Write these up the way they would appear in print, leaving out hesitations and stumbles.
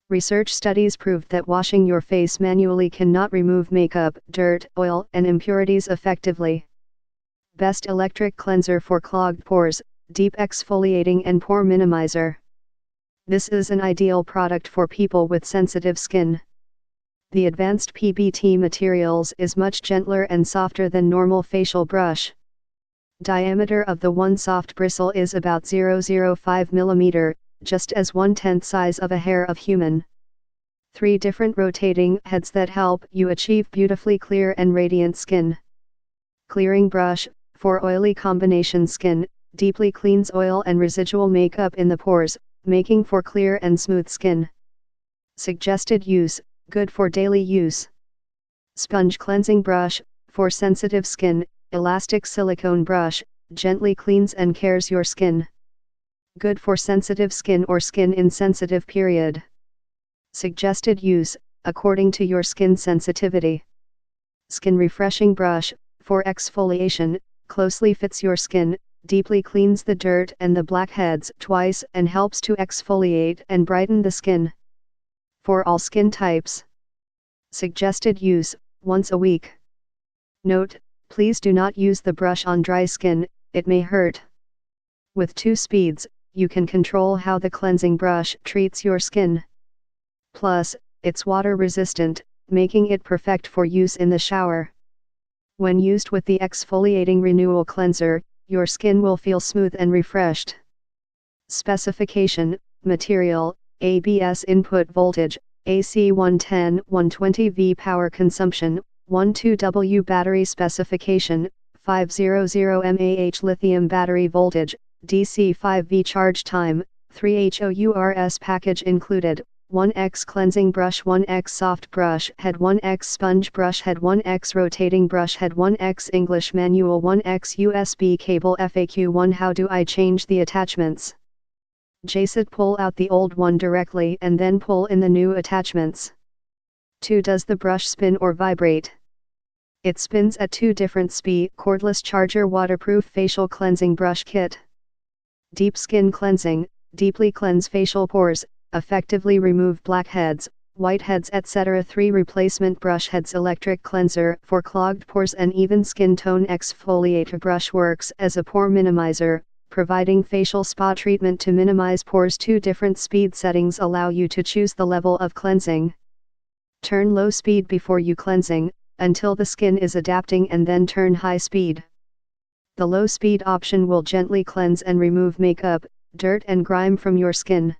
Research studies proved that washing your face manually cannot remove makeup, dirt, oil, and impurities effectively. Best electric cleanser for clogged pores, deep exfoliating and pore minimizer. This is an ideal product for people with sensitive skin. The advanced PBT materials is much gentler and softer than normal facial brush. Diameter of the one soft bristle is about 0.05 mm, just as 1/10 size of a hair of human. 3 different rotating heads that help you achieve beautifully clear and radiant skin. Clearing brush, for oily combination skin, deeply cleans oil and residual makeup in the pores, making for clear and smooth skin. Suggested use, good for daily use. Sponge cleansing brush, for sensitive skin, elastic silicone brush, gently cleans and cares your skin. Good for sensitive skin or skin insensitive period. Suggested use, according to your skin sensitivity. Skin refreshing brush, for exfoliation, closely fits your skin, deeply cleans the dirt and the blackheads twice and helps to exfoliate and brighten the skin. For all skin types. Suggested use, once a week. Note, please do not use the brush on dry skin, it may hurt. With 2 speeds, you can control how the cleansing brush treats your skin. Plus, it's water resistant, making it perfect for use in the shower. When used with the Exfoliating Renewal Cleanser, your skin will feel smooth and refreshed. Specification, material, ABS input voltage, AC 110-120V power consumption, 12W battery specification, 500 mAh lithium battery voltage, DC 5V charge time, 3 HOURS package included, 1x cleansing brush, 1x soft brush head, 1x sponge brush head, 1x rotating brush head, 1x English manual, 1x USB cable. FAQ 1. How do I change the attachments? Jsut, pull out the old one directly and then pull in the new attachments. 2. Does the brush spin or vibrate? It spins at 2 different speed. Cordless charger waterproof facial cleansing brush kit. Deep skin cleansing, deeply cleanse facial pores, effectively remove blackheads, whiteheads etc. 3. Replacement brush heads electric cleanser for clogged pores and even skin tone. Exfoliator brush works as a pore minimizer, providing facial spa treatment to minimize pores. 2 different speed settings allow you to choose the level of cleansing. Turn low speed before you cleansing, until the skin is adapting, and then turn high speed. The low speed option will gently cleanse and remove makeup, dirt and grime from your skin.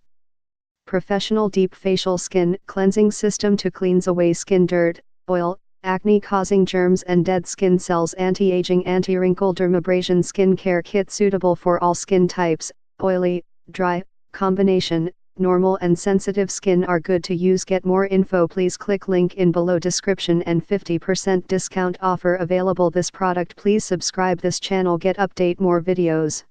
Professional deep facial skin cleansing system to cleans away skin dirt, oil, acne causing germs and dead skin cells. Anti-aging anti-wrinkle Dermabrasion skincare kit suitable for all skin types, oily, dry, combination, normal and sensitive skin are good to use. Get more info, please click link in below description and 50% discount offer available. This product. Please subscribe this channel, get update more videos.